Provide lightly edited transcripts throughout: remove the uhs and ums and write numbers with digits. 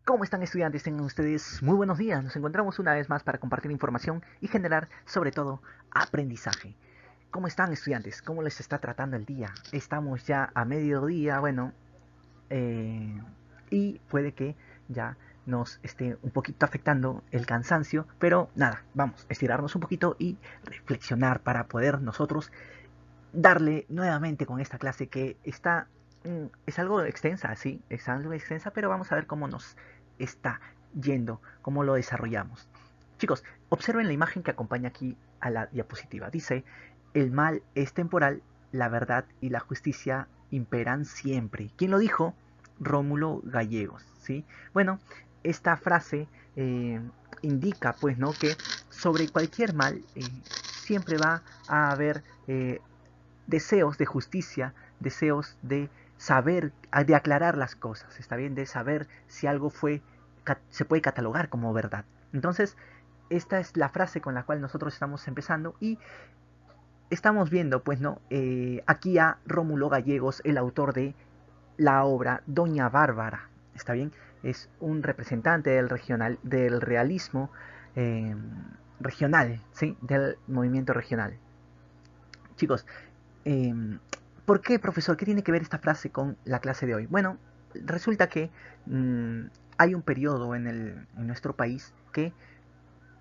¿Cómo están estudiantes? Tengan ustedes muy buenos días. Nos encontramos una vez más para compartir información y generar, sobre todo, aprendizaje. ¿Cómo están estudiantes? ¿Cómo les está tratando el día? Estamos ya a mediodía, bueno, eh, y puede que ya nos esté un poquito afectando el cansancio, pero nada, vamos a estirarnos un poquito y reflexionar para poder nosotros darle nuevamente con esta clase que está es algo extensa, sí, es algo extensa, pero vamos a ver cómo nos está yendo, cómo lo desarrollamos. Chicos, observen la imagen que acompaña aquí a la diapositiva. Dice, el mal es temporal, la verdad y la justicia imperan siempre. ¿Quién lo dijo? Rómulo Gallegos, ¿sí? Bueno, esta frase indica, pues, ¿no? Que sobre cualquier mal siempre va a haber deseos de justicia, deseos de saber, de aclarar las cosas, está bien, de saber si algo se puede catalogar como verdad. Entonces, esta es la frase con la cual nosotros estamos empezando y estamos viendo, pues, ¿no? Aquí a Rómulo Gallegos, el autor de la obra Doña Bárbara, está bien, es un representante del realismo eh, regional, ¿sí? Del movimiento regional. Chicos, eh, ¿por qué, profesor? ¿Qué tiene que ver esta frase con la clase de hoy? Bueno, resulta que mmm, hay un periodo en nuestro país que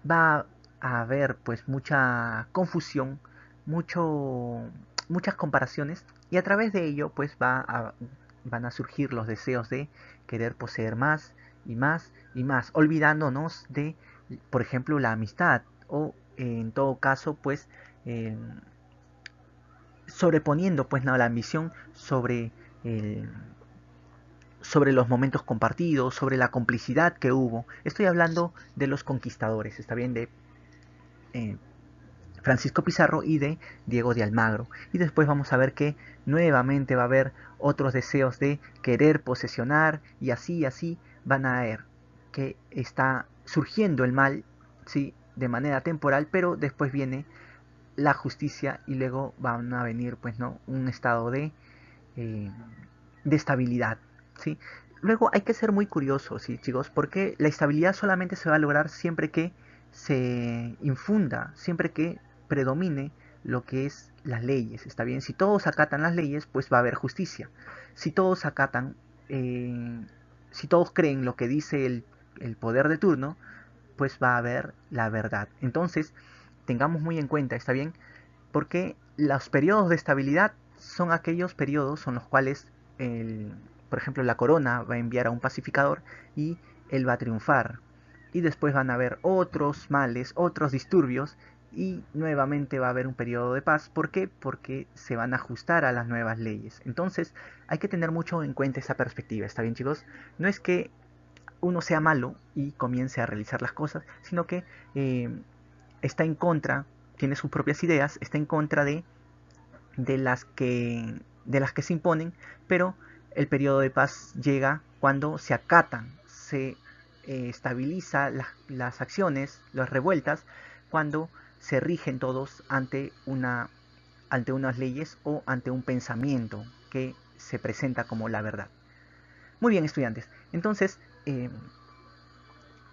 va a haber pues mucha confusión, muchas comparaciones y a través de ello pues van a surgir los deseos de querer poseer más y más y más, olvidándonos de, por ejemplo, la amistad o en todo caso pues eh, sobreponiendo pues no, la ambición el, sobre los momentos compartidos, sobre la complicidad que hubo. Estoy hablando de los conquistadores, está bien, de eh, Francisco Pizarro y de Diego de Almagro. Y después vamos a ver que nuevamente va a haber otros deseos de querer posesionar y así van a ver que está surgiendo el mal, sí, de manera temporal, pero después viene la justicia y luego van a venir pues no un estado eh, de estabilidad, ¿sí? Luego hay que ser muy curiosos, ¿sí, chicos? Porque la estabilidad solamente se va a lograr siempre que se infunda, siempre que predomine lo que es las leyes, ¿está bien? Si todos acatan las leyes, pues va a haber justicia. Si todos acatan, si todos creen lo que dice el poder de turno, pues va a haber la verdad. Entonces, tengamos muy en cuenta, ¿está bien? Porque los periodos de estabilidad son aquellos periodos en los cuales, por ejemplo, la corona va a enviar a un pacificador y él va a triunfar. Y después van a haber otros males, otros disturbios y nuevamente va a haber un periodo de paz. ¿Por qué? Porque se van a ajustar a las nuevas leyes. Entonces hay que tener mucho en cuenta esa perspectiva. ¿Está bien, chicos? No es que uno sea malo y comience a realizar las cosas, sino que está en contra, tiene sus propias ideas, está en contra de las que se imponen, pero el periodo de paz llega cuando se acatan, se estabiliza las acciones, las revueltas, cuando se rigen todos ante unas leyes o ante un pensamiento que se presenta como la verdad. Muy bien, estudiantes. Entonces,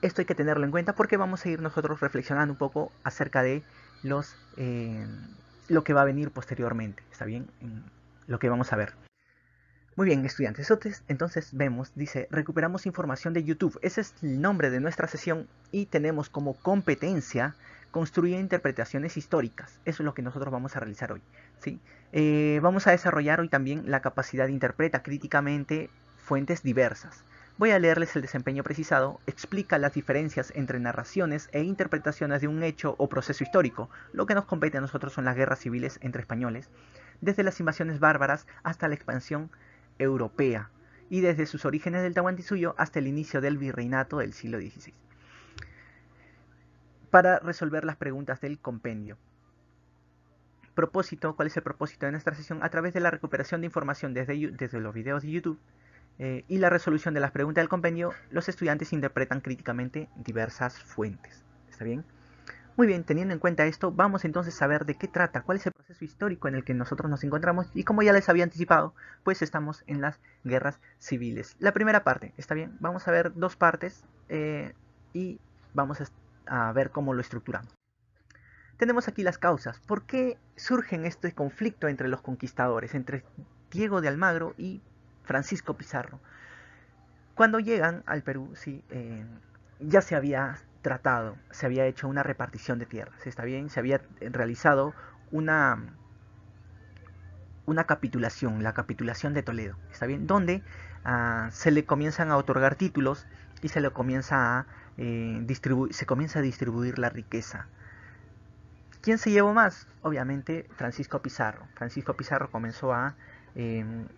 esto hay que tenerlo en cuenta porque vamos a ir nosotros reflexionando un poco acerca de los lo que va a venir posteriormente, ¿está bien? Lo que vamos a ver. Muy bien, estudiantes. Entonces vemos, dice, recuperamos información de YouTube. Ese es el nombre de nuestra sesión y tenemos como competencia construir interpretaciones históricas. Eso es lo que nosotros vamos a realizar hoy, ¿sí? Vamos a desarrollar hoy también la capacidad de interpretar críticamente fuentes diversas. Voy a leerles el desempeño precisado. Explica las diferencias entre narraciones e interpretaciones de un hecho o proceso histórico. Lo que nos compete a nosotros son las guerras civiles entre españoles, desde las invasiones bárbaras hasta la expansión europea y desde sus orígenes del Tahuantinsuyo hasta el inicio del virreinato del siglo XVI, para resolver las preguntas del compendio. Propósito, ¿cuál es el propósito de nuestra sesión? A través de la recuperación de información desde los videos de YouTube y la resolución de las preguntas del compendio, los estudiantes interpretan críticamente diversas fuentes. ¿Está bien? Muy bien, teniendo en cuenta esto, vamos entonces a ver de qué trata, cuál es el proceso histórico en el que nosotros nos encontramos y como ya les había anticipado, pues estamos en las guerras civiles. La primera parte, ¿está bien? Vamos a ver dos partes y vamos a ver cómo lo estructuramos. Tenemos aquí las causas. ¿Por qué surge este conflicto entre los conquistadores, entre Diego de Almagro y Francisco Pizarro? Cuando llegan al Perú, sí, ya se había tratado, se había hecho una repartición de tierras, ¿está bien? Se había realizado una, una capitulación, la capitulación de Toledo, ¿está bien? Donde se le comienzan a otorgar títulos y se le comienza a se comienza a distribuir la riqueza. ¿Quién se llevó más? Obviamente Francisco Pizarro. Francisco Pizarro comenzó a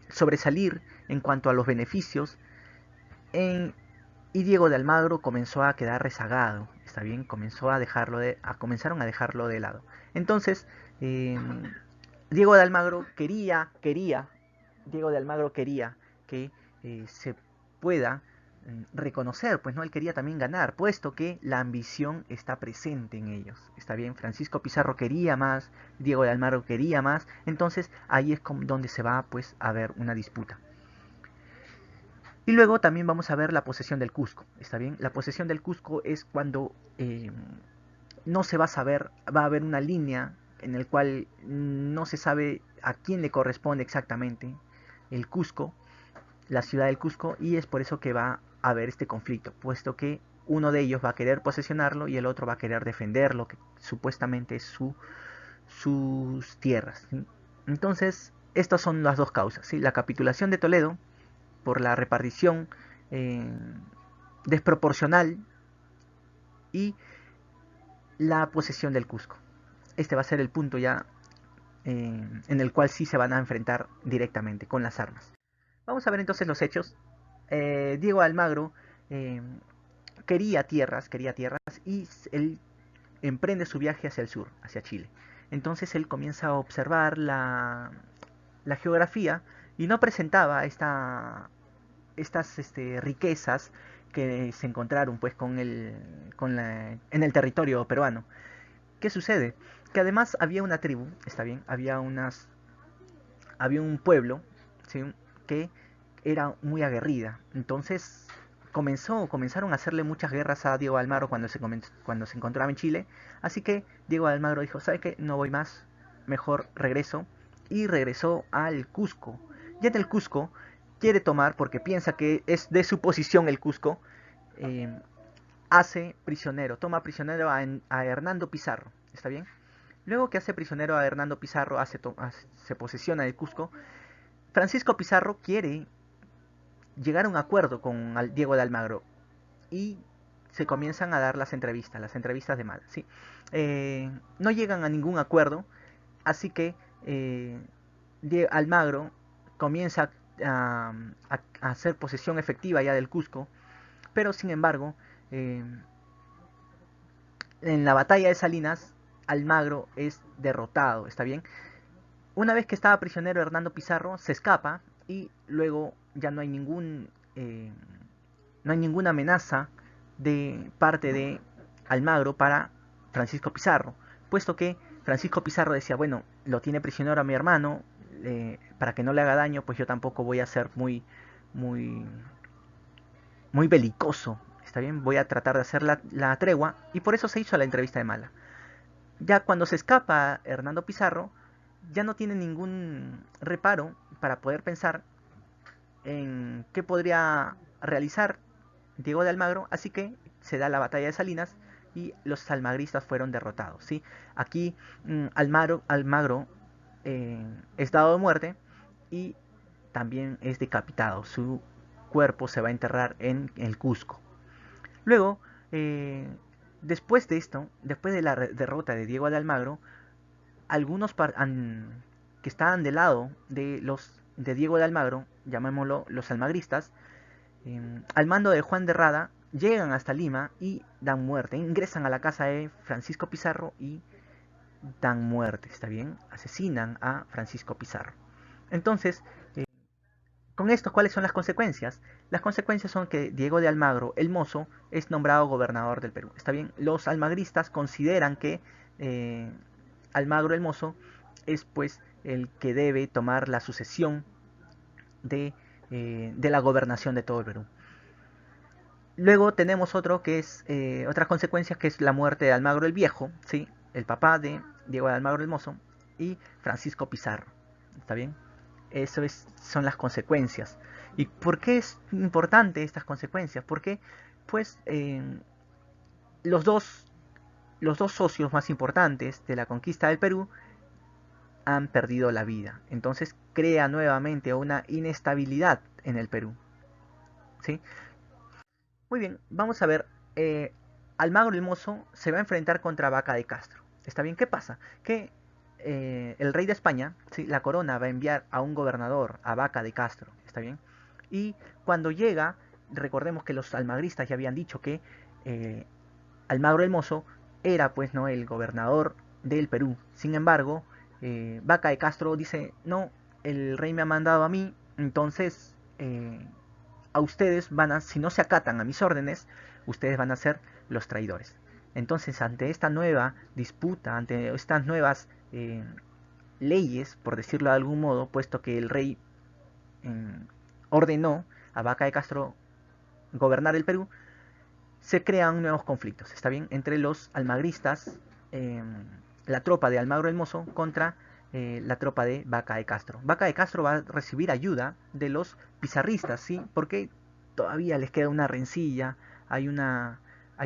sobresalir en cuanto a los beneficios en, y Diego de Almagro comenzó a quedar rezagado, está bien, comenzaron a dejarlo de lado. Entonces, eh, Diego de Almagro Diego de Almagro quería que se pueda reconocer, pues no, él quería también ganar, puesto que la ambición está presente en ellos, está bien, Francisco Pizarro quería más, Diego de Almagro quería más, entonces ahí es donde se va pues a ver una disputa. Y luego también vamos a ver la posesión del Cusco, ¿está bien? La posesión del Cusco es cuando no se va a saber, va a haber una línea en el cual no se sabe a quién le corresponde exactamente el Cusco, la ciudad del Cusco, y es por eso que va a haber este conflicto, puesto que uno de ellos va a querer posesionarlo y el otro va a querer defenderlo, que supuestamente es sus tierras, ¿sí? Entonces, estas son las dos causas, ¿sí? La capitulación de Toledo por la repartición eh, desproporcional y la posesión del Cusco. Este va a ser el punto ya en el cual sí se van a enfrentar directamente con las armas. Vamos a ver entonces los hechos. Diego Almagro eh, quería tierras y él emprende su viaje hacia el sur, hacia Chile. Entonces él comienza a observar la geografía y no presentaba estas riquezas que se encontraron pues en el territorio peruano. ¿Qué sucede? Que además había una tribu, está bien, había un pueblo, ¿sí? Que era muy aguerrida. Entonces comenzaron a hacerle muchas guerras a Diego Almagro cuando se encontraba en Chile. Así que Diego Almagro dijo, ¿sabe qué? No voy más, mejor regreso. Y regresó al Cusco. Y en el Cusco quiere tomar, porque piensa que es de su posición el Cusco, eh, toma prisionero a Hernando Pizarro, ¿está bien? Luego que hace prisionero a Hernando Pizarro, se posesiona de Cusco, Francisco Pizarro quiere llegar a un acuerdo con Diego de Almagro y se comienzan a dar las entrevistas de mal, ¿sí? No llegan a ningún acuerdo, así que Almagro comienza a hacer posesión efectiva ya del Cusco, pero sin embargo, eh, en la batalla de Salinas, Almagro es derrotado, ¿está bien? Una vez que estaba prisionero Hernando Pizarro, se escapa y luego ya no hay ninguna amenaza de parte de Almagro para Francisco Pizarro, puesto que Francisco Pizarro decía, bueno, lo tiene prisionero a mi hermano, para que no le haga daño, pues yo tampoco voy a ser muy, muy belicoso, está bien, voy a tratar de hacer la tregua, y por eso se hizo la entrevista de Mala. Ya cuando se escapa Hernando Pizarro, ya no tiene ningún reparo para poder pensar en qué podría realizar Diego de Almagro, así que se da la batalla de Salinas y los almagristas fueron derrotados, ¿sí? Aquí Almagro es dado de muerte y también es decapitado. Su cuerpo se va a enterrar en el Cusco. Luego, eh, después de esto, después de la derrota de Diego de Almagro, algunos que estaban del lado de Diego de Almagro, llamémoslo los almagristas, al mando de Juan de Rada, llegan hasta Lima y dan muerte, ingresan a la casa de Francisco Pizarro y dan muerte, ¿está bien? Asesinan a Francisco Pizarro. Entonces, Con esto, ¿cuáles son las consecuencias? Las consecuencias son que Diego de Almagro, el Mozo, es nombrado gobernador del Perú. ¿Está bien? Los almagristas consideran que eh, Almagro el Mozo es pues el que debe tomar la sucesión de la gobernación de todo el Perú. Luego tenemos otro que es otras consecuencias, que es la muerte de Almagro el Viejo, ¿sí? El papá de Diego de Almagro el Mozo, y Francisco Pizarro. ¿Está bien? Eso son las consecuencias. ¿Y por qué es importante estas consecuencias? Porque pues los, dos, los dos socios más importantes de la conquista del Perú han perdido la vida. Entonces crea nuevamente una inestabilidad en el Perú. ¿Sí? Muy bien, vamos a ver. Almagro el Mozo se va a enfrentar contra Vaca de Castro. ¿Está bien? ¿Qué pasa? Que el rey de España, ¿sí? La corona va a enviar a un gobernador, a Vaca de Castro. ¿Está bien? Y cuando llega, recordemos que los almagristas ya habían dicho que eh, Almagro el Mozo era pues no el gobernador del Perú. Sin embargo, Vaca de Castro dice, no, el rey me ha mandado a mí, entonces a ustedes van a, si no se acatan a mis órdenes, ustedes van a ser los traidores. Entonces, ante esta nueva disputa, ante estas nuevas leyes, por decirlo de algún modo, puesto que el rey eh, ordenó a Vaca de Castro gobernar el Perú, se crean nuevos conflictos, ¿está bien? Entre los almagristas, eh, la tropa de Almagro el Mozo contra la tropa de Vaca de Castro. Vaca de Castro va a recibir ayuda de los pizarristas, ¿sí? Porque todavía les queda una rencilla, hay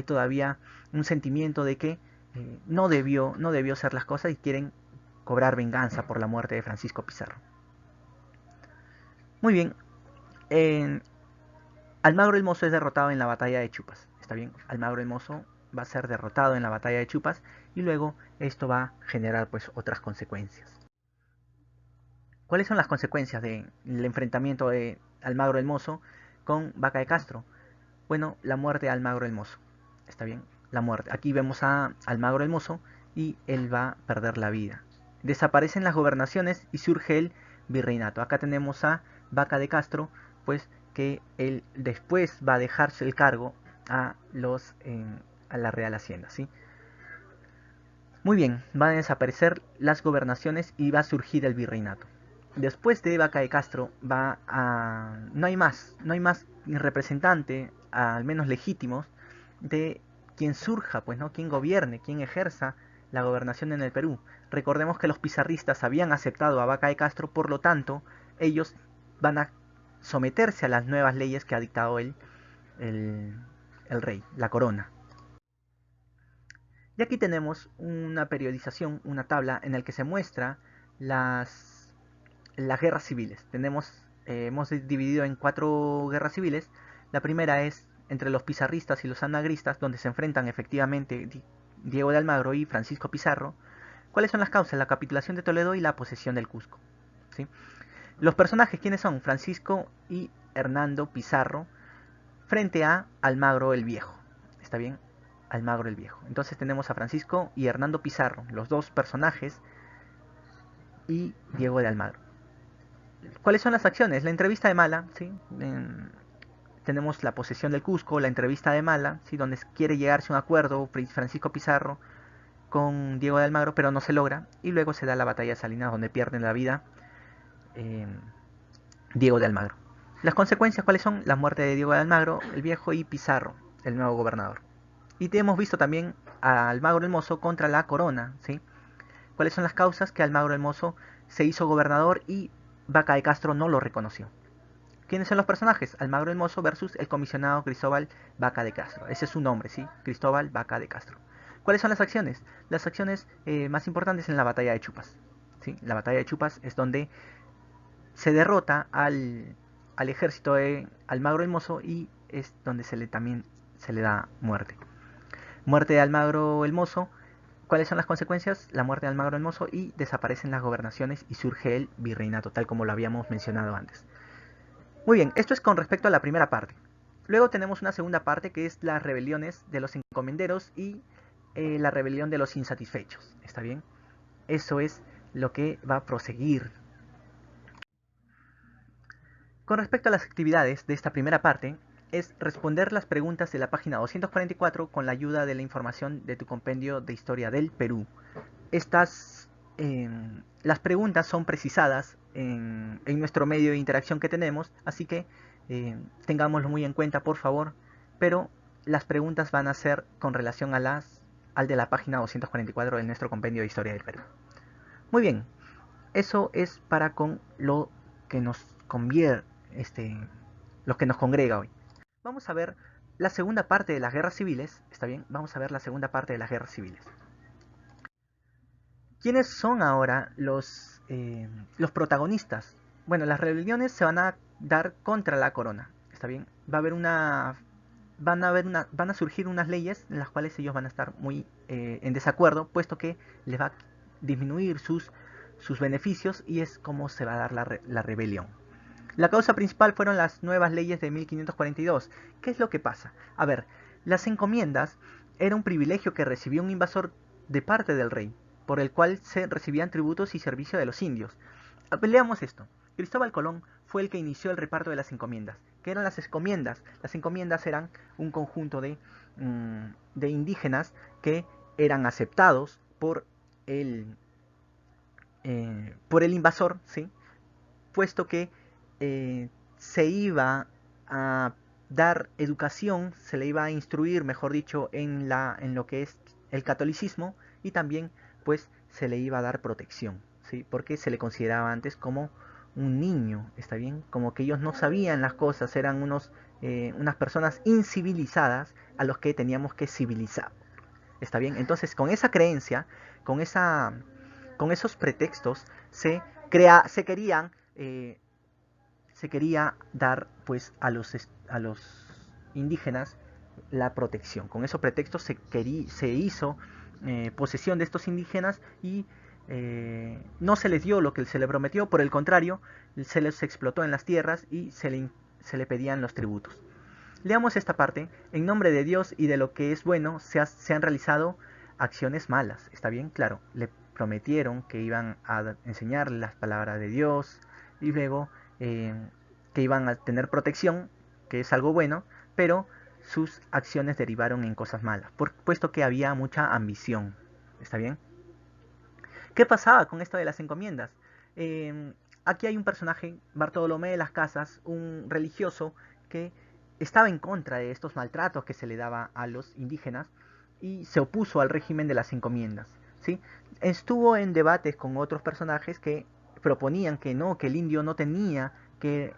todavía un sentimiento de que no debió hacer las cosas y quieren cobrar venganza por la muerte de Francisco Pizarro. Muy bien, en Almagro el Mozo es derrotado en la batalla de Chupas. ¿Está bien? Almagro el Mozo va a ser derrotado en la batalla de Chupas y luego esto va a generar pues otras consecuencias. ¿Cuáles son las consecuencias del enfrentamiento de Almagro el Mozo con Vaca de Castro? Bueno, la muerte de Almagro el Mozo. ¿Está bien? La muerte. Aquí vemos a Almagro el Mozo y él va a perder la vida. Desaparecen las gobernaciones y surge el virreinato. Acá tenemos a Vaca de Castro, pues que él después va a dejarse el cargo a a la Real Hacienda, ¿sí? Muy bien, van a desaparecer las gobernaciones y va a surgir el virreinato. Después de Vaca de Castro no hay más representante, al menos legítimos, de quien surja, pues, ¿no? Quien gobierne, quien ejerza la gobernación en el Perú. Recordemos que los pizarristas habían aceptado a Vaca de Castro, por lo tanto, ellos van a someterse a las nuevas leyes que ha dictado el, el rey, la corona. Y aquí tenemos una periodización, una tabla en la que se muestra las guerras civiles. Hemos dividido en 4 guerras civiles. La primera es entre los pizarristas y los anagristas, donde se enfrentan efectivamente Diego de Almagro y Francisco Pizarro. ¿Cuáles son las causas? La capitulación de Toledo y la posesión del Cusco. ¿Sí? Los personajes, ¿quiénes son? Francisco y Hernando Pizarro frente a Almagro el Viejo. ¿Está bien? Almagro el Viejo. Entonces tenemos a Francisco y Hernando Pizarro, los dos personajes, y Diego de Almagro. ¿Cuáles son las acciones? La entrevista de Mala, ¿sí? Tenemos la posesión del Cusco, la entrevista de Mala, ¿sí? Donde quiere llegarse a un acuerdo Francisco Pizarro con Diego de Almagro, pero no se logra. Y luego se da la batalla de Salinas, donde pierden la vida eh, Diego de Almagro. Las consecuencias, ¿cuáles son? La muerte de Diego de Almagro, el viejo, y Pizarro, el nuevo gobernador. Y te hemos visto también a Almagro el Mozo contra la corona, ¿sí? ¿Cuáles son las causas? Que Almagro el Mozo se hizo gobernador y Vaca de Castro no lo reconoció. ¿Quiénes son los personajes? Almagro el Mozo versus el comisionado Cristóbal Vaca de Castro. Ese es su nombre, ¿sí? Cristóbal Vaca de Castro. ¿Cuáles son las acciones? Las acciones más importantes en la batalla de Chupas. ¿Sí? La batalla de Chupas es donde se derrota al ejército de Almagro el Mozo y es donde también se le da muerte. Muerte de Almagro el Mozo. ¿Cuáles son las consecuencias? La muerte de Almagro el Mozo y desaparecen las gobernaciones y surge el virreinato, tal como lo habíamos mencionado antes. Muy bien, esto es con respecto a la primera parte. Luego tenemos una segunda parte que es las rebeliones de los encomenderos y la rebelión de los insatisfechos. ¿Está bien? Eso es lo que va a proseguir. Con respecto a las actividades de esta primera parte, es responder las preguntas de la página 244 con la ayuda de la información de tu compendio de historia del Perú. Estas, las preguntas son precisadas en nuestro medio de interacción que tenemos, así que tengámoslo muy en cuenta, por favor, pero las preguntas van a ser con relación a al de la página 244 de nuestro compendio de historia del Perú. Muy bien, eso es para con lo que nos convierte, lo que nos congrega hoy. Vamos a ver la segunda parte de las guerras civiles, ¿está bien? Vamos a ver la segunda parte de las guerras civiles. ¿Quiénes son ahora los protagonistas? Bueno, las rebeliones se van a dar contra la corona, ¿está bien? Van a surgir unas leyes en las cuales ellos van a estar muy en desacuerdo, puesto que les va a disminuir sus beneficios y es como se va a dar la rebelión. La causa principal fueron las nuevas leyes de 1542. ¿Qué es lo que pasa? A ver, las encomiendas era un privilegio que recibía un invasor de parte del rey, por el cual se recibían tributos y servicio de los indios. Leamos esto. Cristóbal Colón fue el que inició el reparto de las encomiendas. ¿Qué eran las encomiendas? Las encomiendas eran un conjunto de indígenas que eran aceptados por el invasor, ¿sí? Puesto que se iba a dar educación, se le iba a instruir, mejor dicho, en lo que es el catolicismo, y también pues se le iba a dar protección, ¿sí? Porque se le consideraba antes como un niño, ¿está bien? Como que ellos no sabían las cosas, eran unas personas incivilizadas a los que teníamos que civilizar, ¿está bien? Entonces, con esa creencia, con esos pretextos, se querían se quería dar pues a los indígenas la protección. Con esos pretextos se hizo posesión de estos indígenas y no se les dio lo que se le prometió, por el contrario, se les explotó en las tierras y se le pedían los tributos. Leamos esta parte. En nombre de Dios y de lo que es bueno se han realizado acciones malas. ¿Está bien? Claro, le prometieron que iban a enseñarle las palabras de Dios y luego que iban a tener protección, que es algo bueno, pero sus acciones derivaron en cosas malas, puesto que había mucha ambición. ¿Está bien? ¿Qué pasaba con esto de las encomiendas? Aquí hay un personaje, Bartolomé de las Casas, un religioso que estaba en contra de estos maltratos que se le daba a los indígenas y se opuso al régimen de las encomiendas, ¿sí? Estuvo en debates con otros personajes que proponían que no, que el indio que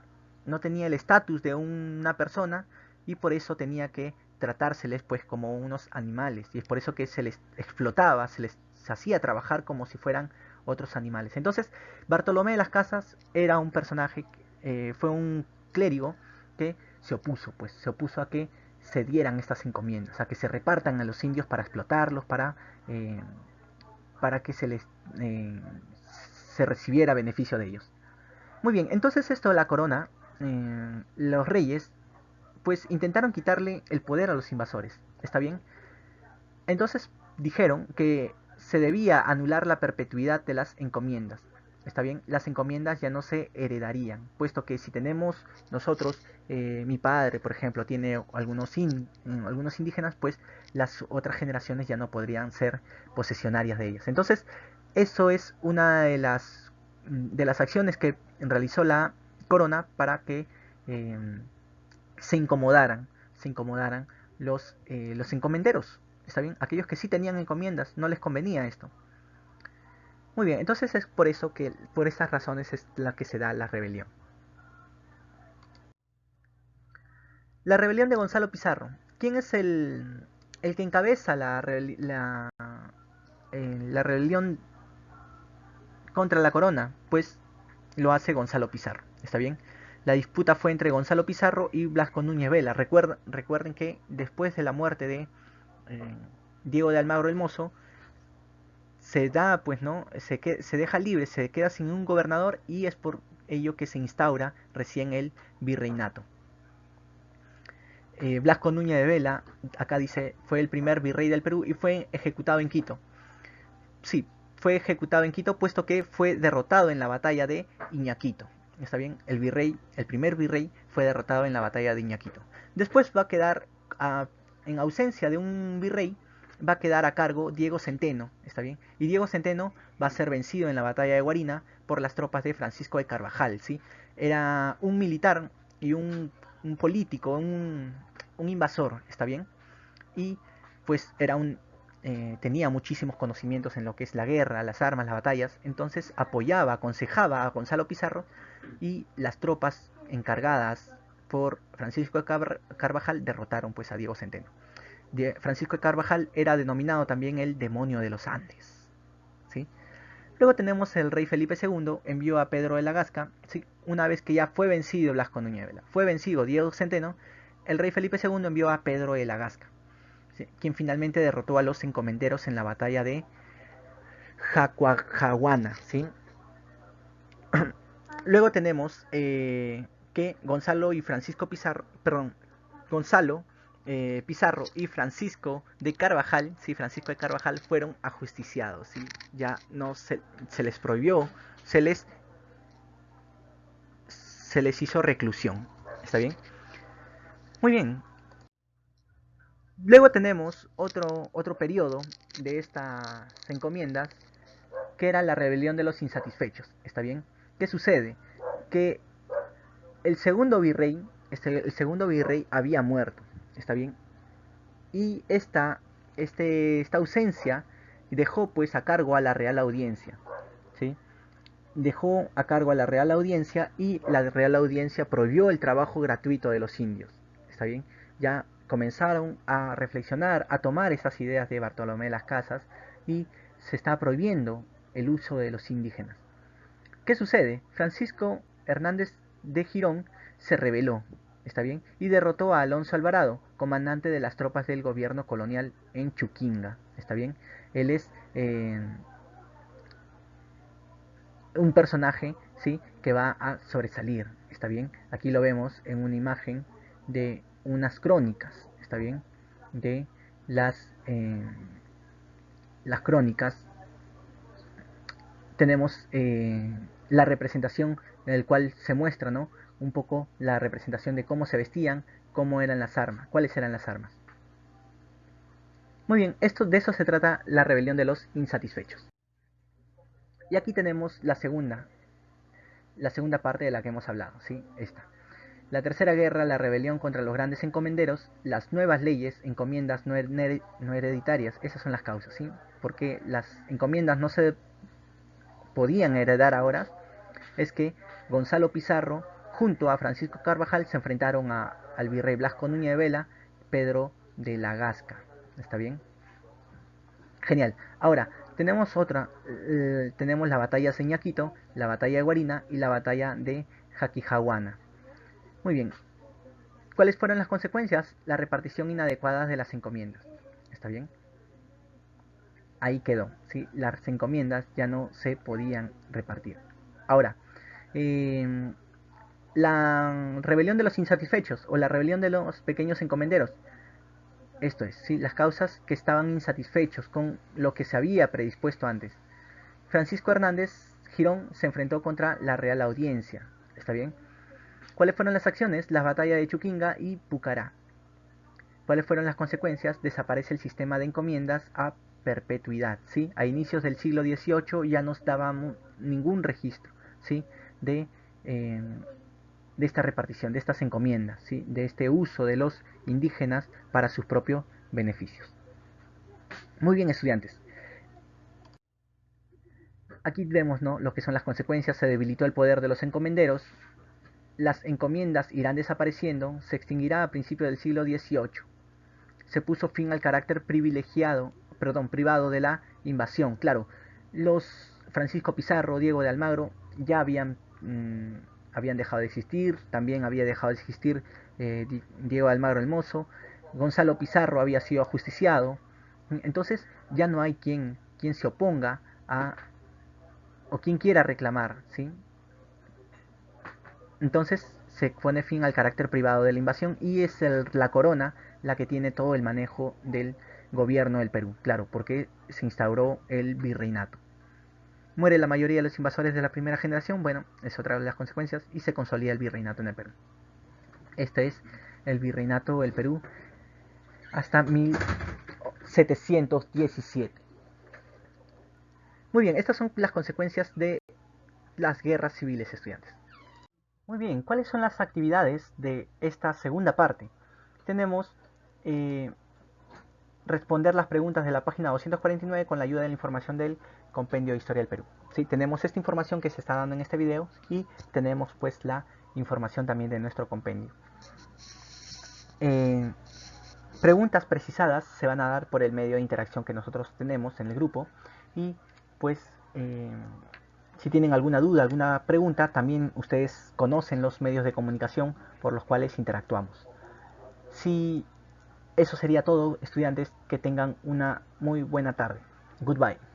no tenía el estatus de una persona y por eso tenía que tratárseles pues como unos animales, y es por eso que se les explotaba, se hacía trabajar como si fueran otros animales. Entonces, Bartolomé de las Casas era un personaje, fue un clérigo que se opuso a que se dieran estas encomiendas, a que se repartan a los indios para explotarlos, para que se recibiera beneficio de ellos. Muy bien, entonces esto de la corona, los reyes pues intentaron quitarle el poder a los invasores, ¿está bien? Entonces dijeron que se debía anular la perpetuidad de las encomiendas, ¿está bien? Las encomiendas ya no se heredarían, puesto que si tenemos nosotros, mi padre, por ejemplo, tiene algunos indígenas, pues las otras generaciones ya no podrían ser posesionarias de ellas. Entonces, eso es una de las acciones que realizó la corona para que eh, se incomodaran los encomenderos. ¿Está bien? Aquellos que sí tenían encomiendas, no les convenía esto. Muy bien, entonces es por eso que, por estas razones es la que se da la rebelión. La rebelión de Gonzalo Pizarro. ¿Quién es el que encabeza la rebelión contra la corona? Pues lo hace Gonzalo Pizarro. ¿Está bien? La disputa fue entre Gonzalo Pizarro y Blasco Núñez Vela. Recuerden que después de la muerte de Diego de Almagro el Mozo, se da, pues, ¿no? Se deja libre, se queda sin un gobernador y es por ello que se instaura recién el virreinato. Blasco Núñez de Vela, acá dice, fue el primer virrey del Perú y fue ejecutado en Quito. Sí, fue ejecutado en Quito puesto que fue derrotado en la batalla de Iñaquito. ¿está bien? El primer virrey fue derrotado en la batalla de Iñaquito. Después va a quedar, en ausencia de un virrey, va a quedar a cargo Diego Centeno, ¿está bien? Y Diego Centeno va a ser vencido en la batalla de Guarina por las tropas de Francisco de Carvajal, ¿sí? Era un militar y un político, un invasor, ¿está bien? Y pues tenía muchísimos conocimientos en lo que es la guerra, las armas, las batallas, entonces apoyaba, aconsejaba a Gonzalo Pizarro y las tropas encargadas por Francisco de Carvajal derrotaron pues a Diego Centeno. Francisco de Carvajal era denominado también el demonio de los Andes, ¿sí? Luego tenemos el rey Felipe II envió a Pedro de la Gasca, ¿sí? Una vez que ya fue vencido Blasco Núñez, fue vencido Diego Centeno, el rey Felipe II envió a Pedro de la Gasca, ¿sí? Quien finalmente derrotó a los encomenderos en la batalla de Jacuajahuana, ¿sí? Luego tenemos que Gonzalo y Francisco Pizarro, perdón, Gonzalo Pizarro y Francisco de Carvajal, sí, Francisco de Carvajal fueron ajusticiados, ¿sí? Ya no se les prohibió, se les, se les hizo reclusión, ¿está bien? Muy bien. Luego tenemos otro periodo de estas encomiendas que era la rebelión de los insatisfechos, ¿está bien? ¿Qué sucede? Que el segundo virrey había muerto, ¿está bien? Y esta ausencia dejó pues a cargo a la Real Audiencia, ¿sí? Dejó a cargo a la Real Audiencia y la Real Audiencia prohibió el trabajo gratuito de los indios, ¿está bien? Ya comenzaron a reflexionar, a tomar esas ideas de Bartolomé de las Casas y se está prohibiendo el uso de los indígenas. ¿Qué sucede? Francisco Hernández de Girón se rebeló, ¿está bien? Y derrotó a Alonso Alvarado, comandante de las tropas del gobierno colonial en Chuquinga, ¿está bien? Él es un personaje, ¿sí? Que va a sobresalir, ¿está bien? Aquí lo vemos en una imagen de unas crónicas, ¿está bien? De las crónicas tenemos la representación en el cual se muestra, ¿no? Un poco la representación de cómo se vestían, cómo eran las armas, cuáles eran las armas. Muy bien, de eso se trata la rebelión de los insatisfechos. Y aquí tenemos la segunda parte de la que hemos hablado, ¿sí? Esta. La tercera guerra, la rebelión contra los grandes encomenderos, las nuevas leyes, encomiendas no hereditarias, esas son las causas, ¿sí? Porque las encomiendas no se podían heredar ahora, es que Gonzalo Pizarro junto a Francisco Carvajal se enfrentaron al virrey Blasco Núñez de Vela, Pedro de la Gasca. ¿Está bien? Genial. Ahora, tenemos la batalla de Ñaquito, la batalla de Guarina y la batalla de Jaquijahuana. Muy bien. ¿Cuáles fueron las consecuencias? La repartición inadecuada de las encomiendas. ¿Está bien? Ahí quedó, ¿sí? Las encomiendas ya no se podían repartir. Ahora, eh, la rebelión de los insatisfechos o la rebelión de los pequeños encomenderos. Esto es, ¿sí? Las causas que estaban insatisfechos con lo que se había predispuesto antes. Francisco Hernández Girón se enfrentó contra la Real Audiencia. ¿Está bien? ¿Cuáles fueron las acciones? La batalla de Chuquinga y Pucará. ¿Cuáles fueron las consecuencias? Desaparece el sistema de encomiendas a perpetuidad, ¿sí? A inicios del siglo XVIII ya no daba ningún registro, ¿sí? de, eh, de esta repartición, de estas encomiendas, ¿sí? De este uso de los indígenas para sus propios beneficios. Muy bien, estudiantes. Aquí vemos, ¿no?, lo que son las consecuencias. Se debilitó el poder de los encomenderos, las encomiendas irán desapareciendo, se extinguirá a principios del siglo XVIII. Se puso fin al carácter privado de la invasión. Claro, los Francisco Pizarro, Diego de Almagro ya habían dejado de existir, también había dejado de existir Diego de Almagro el Mozo, Gonzalo Pizarro había sido ajusticiado, entonces ya no hay quien se oponga a o quien quiera reclamar, ¿sí? Entonces se pone fin al carácter privado de la invasión y es la corona la que tiene todo el manejo del gobierno del Perú, claro, porque se instauró el virreinato. Muere la mayoría de los invasores de la primera generación, bueno, es otra de las consecuencias, y se consolida el virreinato en el Perú. Este es el virreinato del Perú hasta 1717. Muy bien, estas son las consecuencias de las guerras civiles, estudiantes. Muy bien, ¿cuáles son las actividades de esta segunda parte? Tenemos responder las preguntas de la página 249 con la ayuda de la información del Compendio de Historia del Perú. Sí, tenemos esta información que se está dando en este video y tenemos pues la información también de nuestro compendio. Preguntas precisadas se van a dar por el medio de interacción que nosotros tenemos en el grupo y pues si tienen alguna duda, alguna pregunta, también ustedes conocen los medios de comunicación por los cuales interactuamos. Si eso sería todo, estudiantes, que tengan una muy buena tarde. Goodbye.